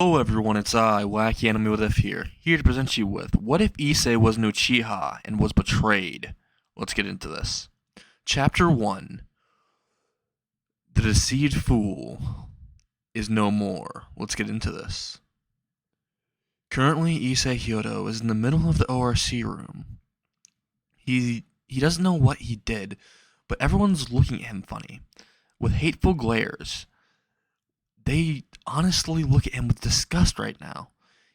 Hello everyone, it's I, Wacky Anime with F here to present you with What If Issei was an Uchiha and was betrayed? Let's get into this. Chapter 1 The Deceived Fool is no more. Let's get into this. Currently, Issei Hyodo is in the middle of the ORC room. He doesn't know what he did, but everyone's looking at him funny, with hateful glares. They honestly look at him with disgust right now.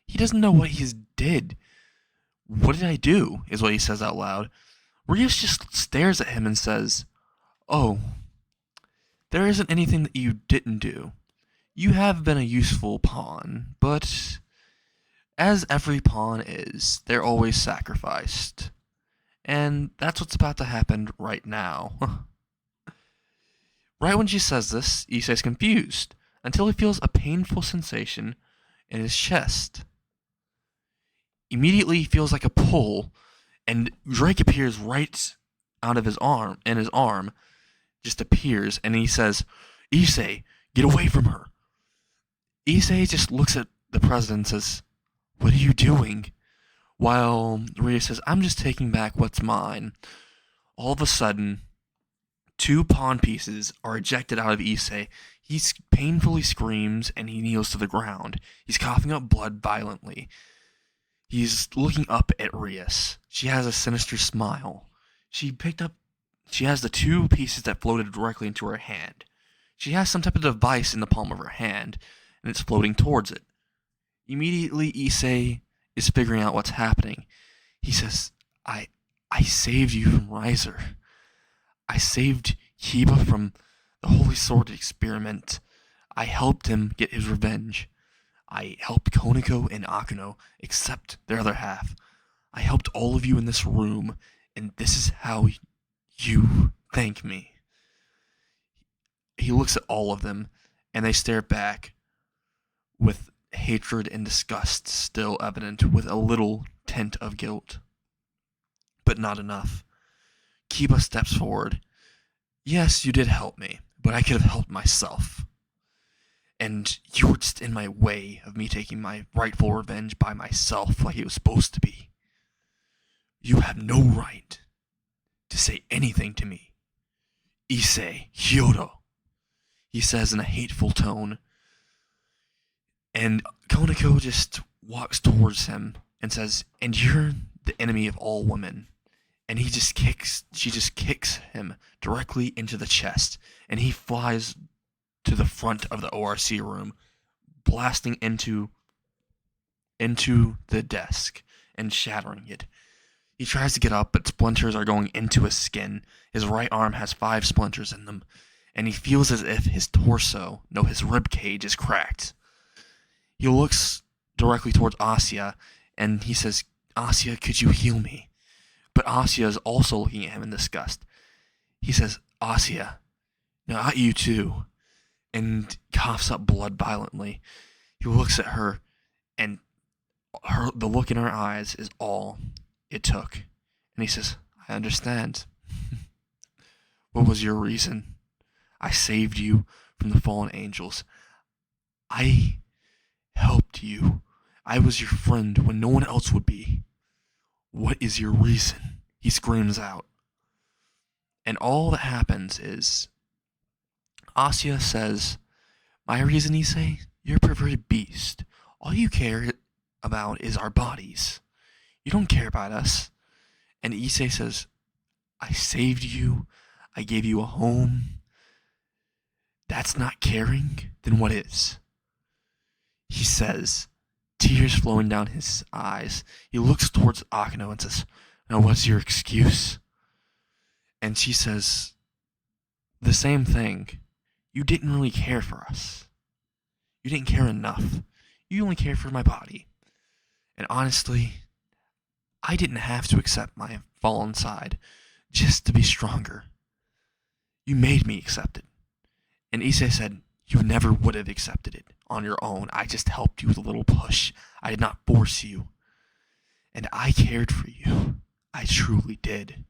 He doesn't know what he did. What did I do? Is what he says out loud. Rias just stares at him and says, "Oh, there isn't anything that you didn't do. You have been a useful pawn, but as every pawn is, they're always sacrificed. And that's what's about to happen right now." Right when she says this, Issei's confused until he feels a painful sensation in his chest. Immediately, he feels like a pull, and Drake appears right out of his arm, and his arm just appears, and he says, "Issei, get away from her." Issei just looks at the president and says, "What are you doing?" While Rhea says, "I'm just taking back what's mine." All of a sudden, two pawn pieces are ejected out of Issei. He painfully screams and he kneels to the ground. He's coughing up blood violently. He's looking up at Rias. She has a sinister smile. She has the two pieces that floated directly into her hand. She has some type of device in the palm of her hand, and it's floating towards it. Immediately, Issei is figuring out what's happening. He says, I saved you from Riser. I saved Hiba from the Holy Sword experiment. I helped him get his revenge. I helped Koneko and Akuno accept their other half. I helped all of you in this room, and this is how you thank me. He looks at all of them, and they stare back with hatred and disgust still evident, with a little tint of guilt. But not enough. Kiba steps forward. "Yes, you did help me, but I could have helped myself. And you were just in my way of me taking my rightful revenge by myself like it was supposed to be. You have no right to say anything to me. Issei Hyodo," he says in a hateful tone. And Koneko just walks towards him and says, "And you're the enemy of all women." And she just kicks him directly into the chest, and he flies to the front of the ORC room, blasting into the desk and shattering it. He tries to get up, but splinters are going into his skin. His right arm has 5 splinters in them, and he feels as if his rib cage is cracked. He looks directly towards Asya, and he says, "Asya, could you heal me?" But Asya is also looking at him in disgust. He says, "Asya, not you too," and coughs up blood violently. He looks at her, and the look in her eyes is all it took. And he says, "I understand." "What was your reason?" "I saved you from the fallen angels. I helped you. I was your friend when no one else would be. What is your reason?" he screams out. And all that happens is Asya says, "My reason," Issei, "you're a perverted beast. All you care about is our bodies. You don't care about us." And Issei says, "I saved you. I gave you a home. That's not caring? Then what is?" He says, tears flowing down his eyes. He looks towards Akuno and says, "Now what's your excuse?" And she says the same thing. "You didn't really care for us. You didn't care enough. You only cared for my body. And honestly, I didn't have to accept my fallen side just to be stronger. You made me accept it." And Issei said, "You never would have accepted it on your own. I just helped you with a little push. I did not force you. And I cared for you. I truly did."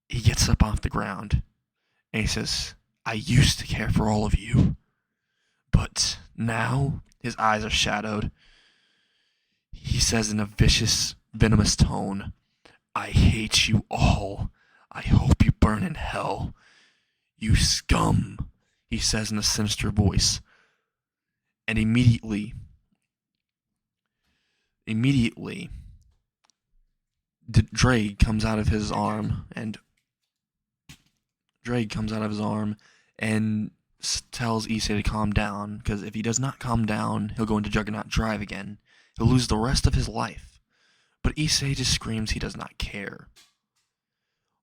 He gets up off the ground, and he says, "I used to care for all of you. But now His eyes are shadowed. He says in a vicious, venomous tone, "I hate you all. I hope you burn in hell. You scum," he says in a sinister voice. And immediately, Drake comes out of his arm and tells Issei to calm down, because if he does not calm down, he'll go into Juggernaut Drive again. He'll lose the rest of his life. But Issei just screams he does not care.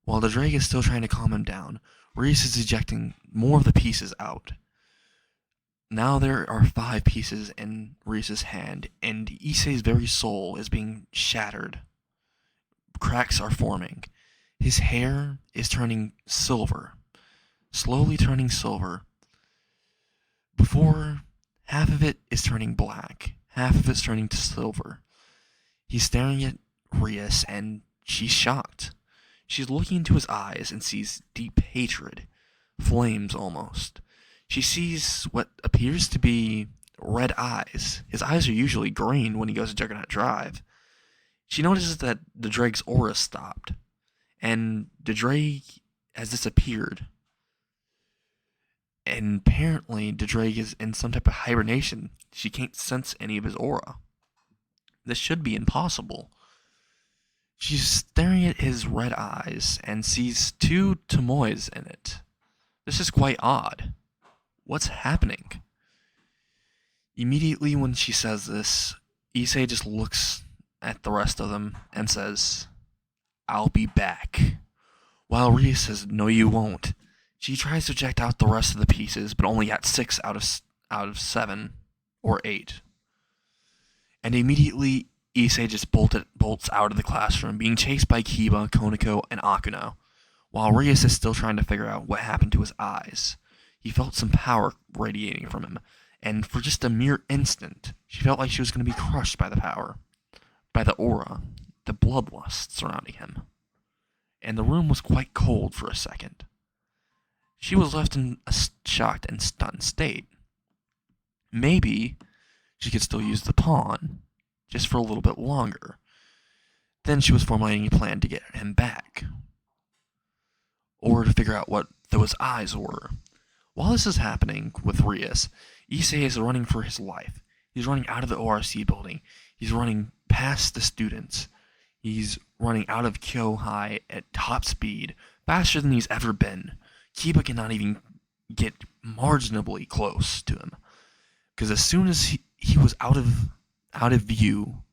While the Drake is still trying to calm him down, Reese is ejecting more of the pieces out. Now there are 5 pieces in Reese's hand, and Issei's very soul is being shattered. Cracks are forming. His hair is turning silver, slowly turning silver. Before, half of it is turning black, half of it's turning to silver. He's staring at Rias, and she's shocked. She's looking into his eyes and sees deep hatred, flames almost. She sees what appears to be red eyes. His eyes are usually green when he goes to Juggernaut Drive. She notices that the Drake's aura stopped, and the Drake has disappeared. And apparently, the Drake is in some type of hibernation. She can't sense any of his aura. This should be impossible. She's staring at his red eyes and sees 2 Tomoes in it. This is quite odd. What's happening? Immediately when she says this, Issei just looks at the rest of them and says, "I'll be back." While Ria says, "No, you won't." She tries to eject out the rest of the pieces, but only got 6 out of 7 or 8. And immediately, Issei just bolts out of the classroom, being chased by Kiba, Koneko, and Akuno, while Rias is still trying to figure out what happened to his eyes. He felt some power radiating from him, and for just a mere instant, she felt like she was going to be crushed by the power, by the aura, the bloodlust surrounding him. And the room was quite cold for a second. She was left in a shocked and stunned state. Maybe she could still use the pawn, just for a little bit longer. Then she was formulating a plan to get him back, or to figure out what those eyes were. While this is happening with Rias, Issei is running for his life. He's running out of the ORC building. He's running past the students. He's running out of Kyo High at top speed, faster than he's ever been. Kiba cannot even get marginally close to him, because as soon as he was out of view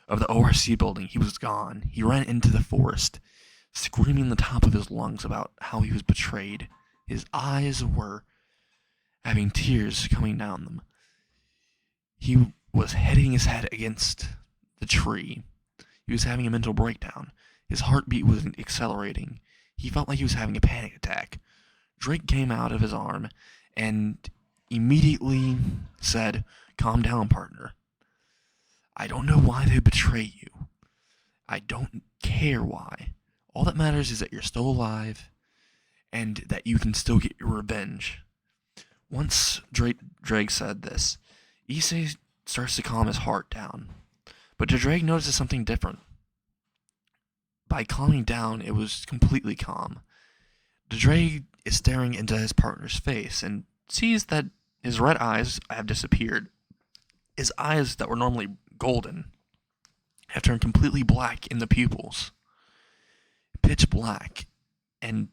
of the ORC building, he was gone. He ran into the forest, screaming the top of his lungs about how he was betrayed. His eyes were having tears coming down them. He was hitting his head against the tree. He was having a mental breakdown. His heartbeat was accelerating. He felt like he was having a panic attack. Drake came out of his arm and immediately said, "Calm down, partner. I don't know why they betray you. I don't care why. All that matters is that you're still alive and that you can still get your revenge." Once Drake said this, Issei starts to calm his heart down. But Drake notices something different. By calming down, it was completely calm. Drake is staring into his partner's face and sees that his red eyes have disappeared. His eyes that were normally golden have turned completely black in the pupils. Pitch black. And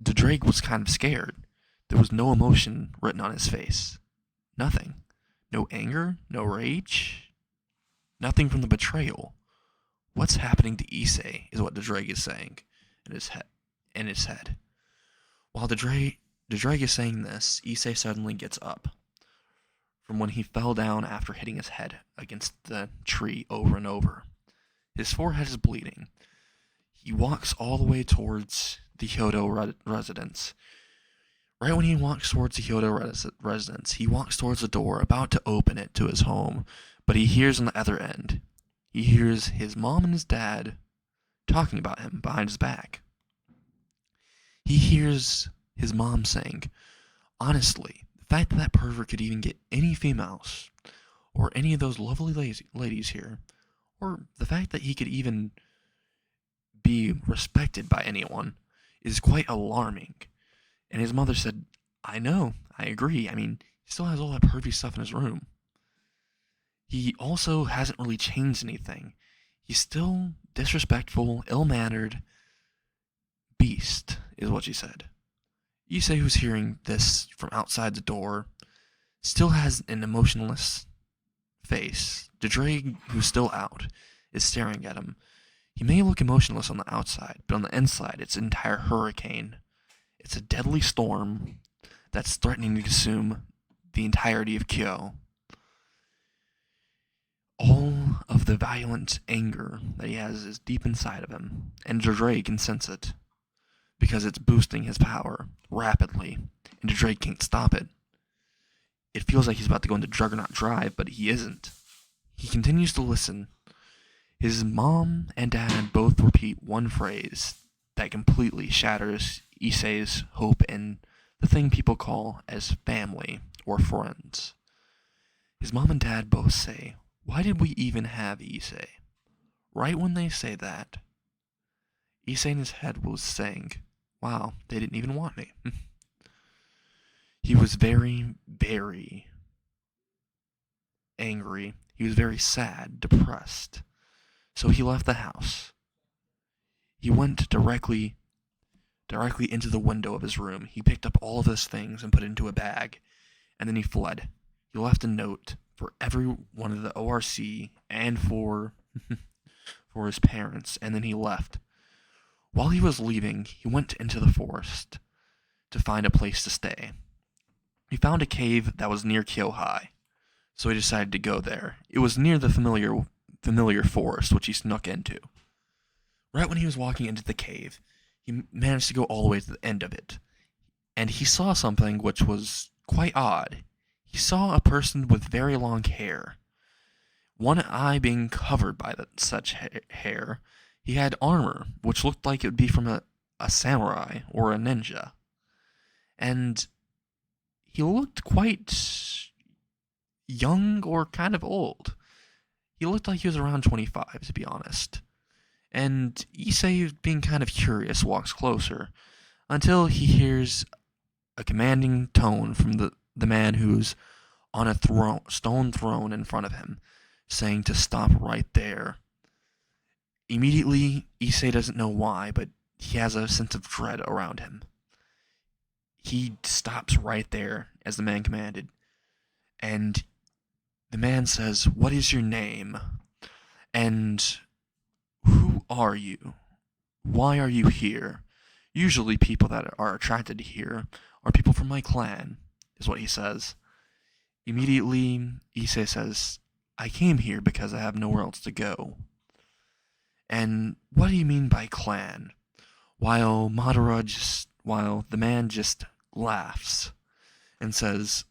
Drake was kind of scared. There was no emotion written on his face. Nothing. No anger, no rage. Nothing from the betrayal. What's happening to Issei is what Drake is saying in his head. While Drake is saying this, Issei suddenly gets up from when he fell down after hitting his head against the tree over and over. His forehead is bleeding. He walks all the way towards the Hyodo residence. Right when he walks towards the Hyodo residence, he walks towards the door, about to open it to his home, but he hears on the other end. He hears his mom and his dad talking about him behind his back. He hears his mom saying, "Honestly, the fact that pervert could even get any females or any of those lovely ladies here, or the fact that he could even be respected by anyone, is quite alarming. And his mother said, I know, I agree. I mean, he still has all that pervy stuff in his room. He also hasn't really changed anything. He's still disrespectful, ill-mannered beast, is what she said. Issei, who's hearing this from outside the door, still has an emotionless face. The Drake, who's still out, is staring at him. He may look emotionless on the outside, but on the inside, it's an entire hurricane. It's a deadly storm that's threatening to consume the entirety of Kyo. All of the violent anger that he has is deep inside of him, and Drake can sense it, because it's boosting his power rapidly, and Drake can't stop it. It feels like he's about to go into Juggernaut Drive, but he isn't. He continues to listen. His mom and dad both repeat one phrase that completely shatters Issei's hope in the thing people call as family or friends. His mom and dad both say, "Why did we even have Issei?" Right when they say that, Issei in his head was saying, "Wow, they didn't even want me." He was very, very angry. He was very sad, depressed. So he left the house. He went directly into the window of his room. He picked up all of his things and put it into a bag, and then he fled. He left a note for every one of the ORC and for his parents, and then he left. While he was leaving, he went into the forest to find a place to stay. He found a cave that was near Kyohai, so he decided to go there. It was near the familiar forest, which he snuck into. Right when he was walking into the cave, he managed to go all the way to the end of it, and he saw something which was quite odd. He saw a person with very long hair, one eye being covered by such hair. He had armor, which looked like it would be from a samurai or a ninja, and he looked quite young or kind of old. He looked like he was around 25, to be honest. And Issei, being kind of curious, walks closer until he hears a commanding tone from the man who's on a stone throne in front of him, saying to stop right there. Immediately, Issei doesn't know why, but he has a sense of dread around him. He stops right there, as the man commanded, and the man says, "What is your name? And who are you? Why are you here? Usually people that are attracted here are people from my clan," is what he says. Immediately, Issei says, "I came here because I have nowhere else to go." "And what do you mean by clan?" While the man just laughs and says,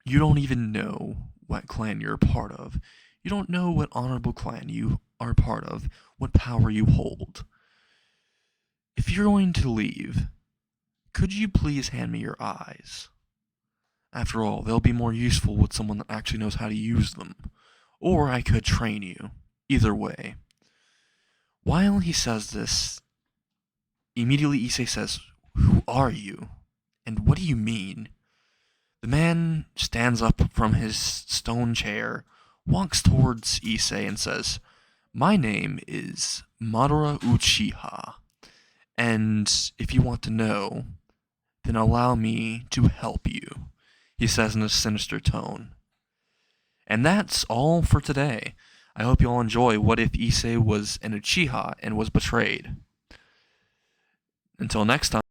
"You don't even know what clan you're a part of. You don't know what honorable clan you are part of, what power you hold. If you're going to leave, could you please hand me your eyes? After all, they'll be more useful with someone that actually knows how to use them. Or I could train you. Either way." While he says this, immediately Issei says, "Who are you? And what do you mean?" The man stands up from his stone chair, walks towards Issei, and says, "My name is Madara Uchiha, and if you want to know, then allow me to help you," he says in a sinister tone. And that's all for today. I hope you all enjoy What If Issei Was an Uchiha and Was Betrayed. Until next time.